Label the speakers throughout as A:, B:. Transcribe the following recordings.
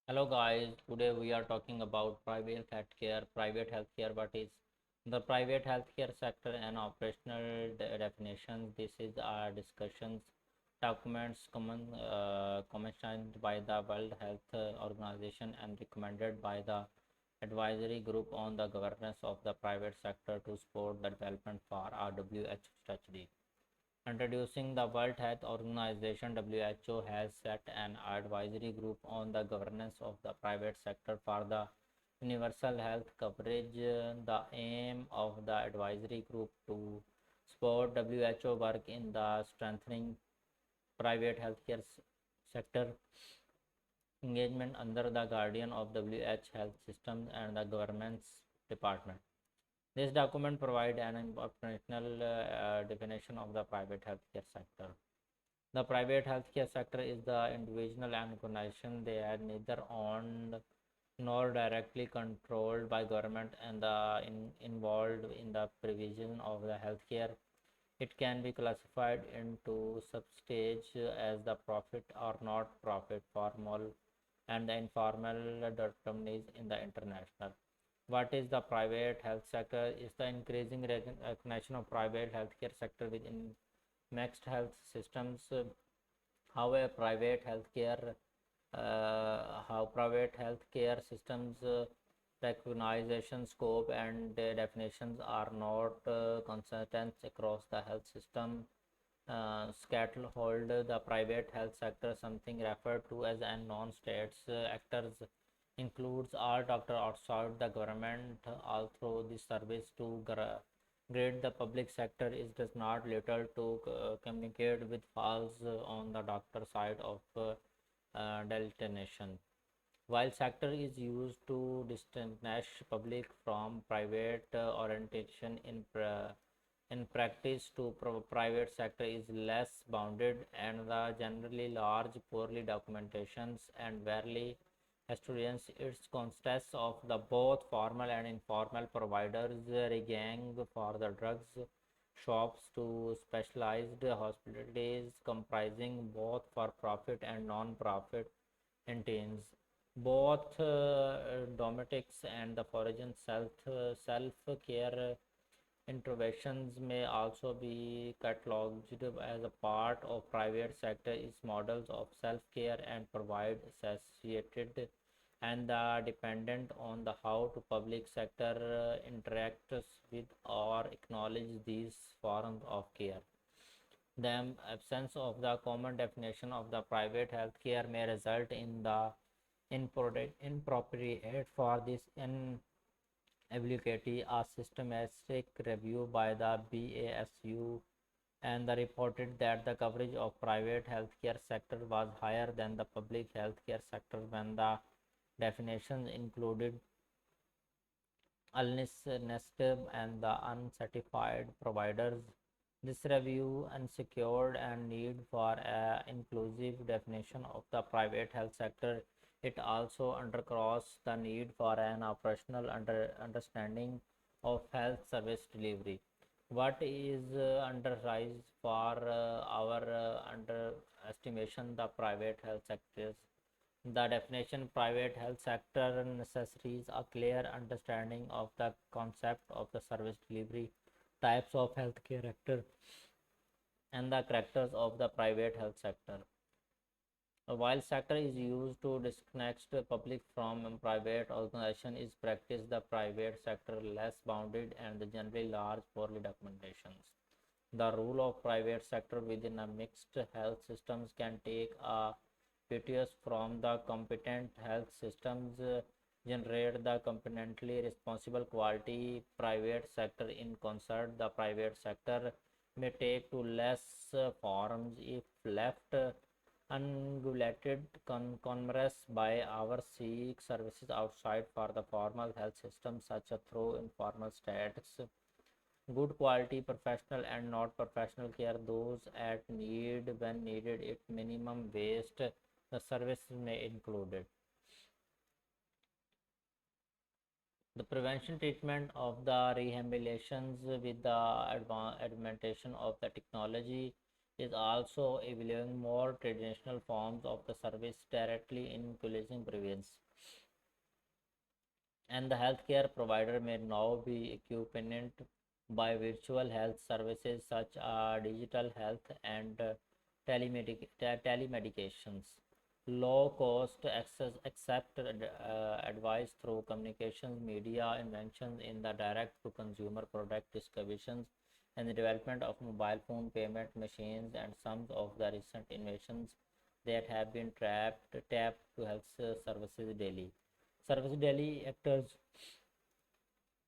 A: Hello guys, today we are talking about private healthcare. Private healthcare, what is the private healthcare sector and operational definitions. This is our discussions documents commissioned by the World Health Organization and recommended by the Advisory Group on the Governance of the Private Sector to support the development for RWH strategy. Introducing the World Health Organization (WHO) has set an advisory group on the governance of the private sector for the universal health coverage. The aim of the advisory group to support WHO work in the strengthening private healthcare sector engagement under the guardian of WH Health Systems and the government's department. This document provides an operational definition of the private healthcare sector. The private healthcare sector is the individual and organization. They are neither owned nor directly controlled by government and involved in the provision of the healthcare. It can be classified into substage as the profit or not profit, formal and the informal terms in the international. What is the private health sector? Is the increasing recognition of private healthcare sector within mixed health systems. How a private healthcare how private healthcare systems recognition scope and definitions are not consistent across the health system. Scatterhold the private health sector, something referred to as a non-states actors, includes all doctor outside the government, although the service to grade the public sector is does not little to communicate with falls on the doctor side of delineation. While sector is used to distinguish public from private orientation in practice to private sector is less bounded and the generally large poorly documentations and barely students its consists of the both formal and informal providers ranging for the drugs shops to specialized hospitals comprising both for profit and non-profit entities. Both domestics and the foreign self-care interventions may also be cataloged as a part of private sector is models of self-care and provide associated and dependent on the how to public sector interacts with or acknowledge these forms of care. The absence of the common definition of the private healthcare may result in the inappropriate for this inability a systematic review by the BASU and the reported that the coverage of private healthcare sector was higher than the public healthcare sector when the definitions included illness and the uncertified providers. This review unsecured and need for a inclusive definition of the private health sector. It also underscores the need for an operational understanding of health service delivery. What is undersized for our underestimation the private health sectors? The definition private health sector necessitates a clear understanding of the concept of the service delivery, types of healthcare actor, and the characters of the private health sector. While sector is used to disconnect the public from private organization is practice the private sector less bounded and the generally large poorly documentations. The role of private sector within a mixed health systems can take a piteous from the competent health systems generate the competently responsible quality private sector in concert. The private sector may take to less forms if left unregulated commerce by our seek services outside for the formal health system such as through informal status good quality professional and not professional care those at need when needed it minimum waste the service may include it. The prevention treatment of the rehabilitations with the augmentation of the technology is also evaluating more traditional forms of the service directly increasing prevalence. And the healthcare provider may now be equipped by virtual health services such as digital health and telemedications. Low cost access accept advice through communications, media inventions in the direct to consumer product distributions, and the development of mobile phone payment machines, and some of the recent innovations that have been tapped to health services daily. Service daily actors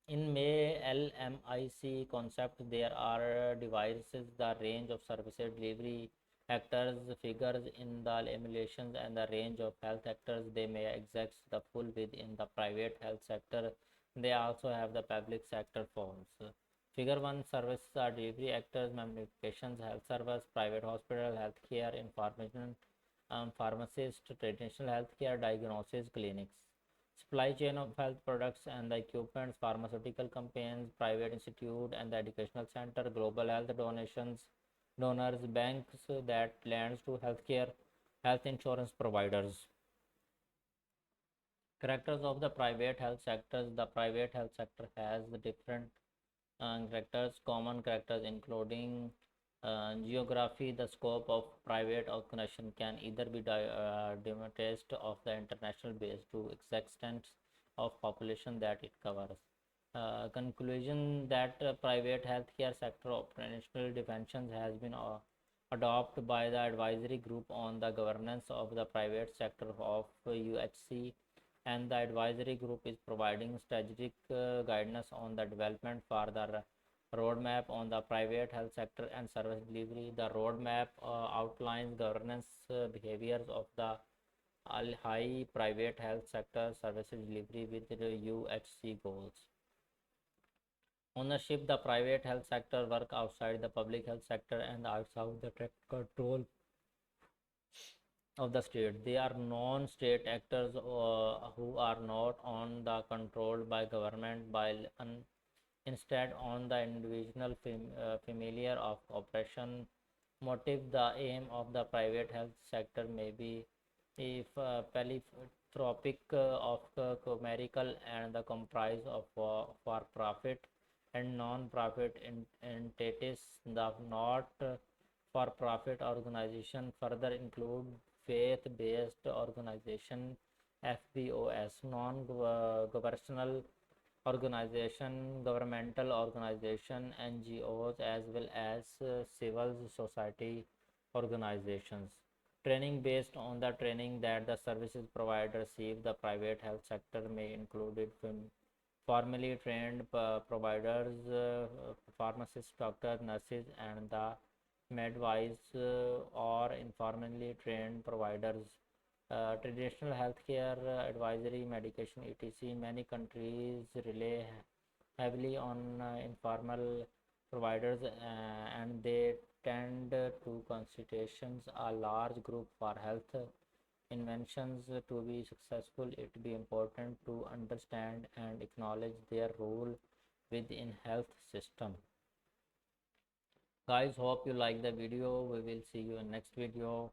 A: in May LMIC concept, there are devices, the range of services delivery actors, figures in the emulations, and the range of health actors. They may exist the full within the private health sector. They also have the public sector forms. Figure 1 services are delivery actors, medications, health service, private hospital, healthcare, information, pharmacist, traditional healthcare, diagnosis, clinics. Supply chain of health products and the equipment, pharmaceutical companies, private institute and the educational center, global health donations, donors, banks that lends to healthcare, health insurance providers. Characters of the private health sectors. The private health sector has the different characters, common characters including geography. The scope of private organization can either be demonstrated of the international base to extent of population that it covers. Conclusion that private healthcare sector operational definitions has been adopted by the advisory group on the governance of the private sector of UHC, and the advisory group is providing strategic guidance on the development for the roadmap on the private health sector and service delivery. The roadmap outlines governance behaviors of the high private health sector services delivery with the UHC goals. Ownership. The private health sector work outside the public health sector and outside the control of the state. They are non-state actors who are not on the controlled by government, while instead on the individual familiar of operation motive. The aim of the private health sector may be if philanthropic of commercial and the comprise of for profit and non-profit entities. The not for profit organization further include faith-based organization, FBOS, non-governmental organization, governmental organization, NGOs, as well as civil society organizations. Training. Based on the training that the services provider receive, the private health sector may include formally trained providers, pharmacists, doctors, nurses, and the midwives, or informally trained providers. Traditional healthcare advisory, medication, etc. Many countries rely heavily on informal providers, and they tend to consultations a large group for health inventions. To be successful, it be important to understand and acknowledge their role within health system. Guys, hope you like the video. We will see you in next video.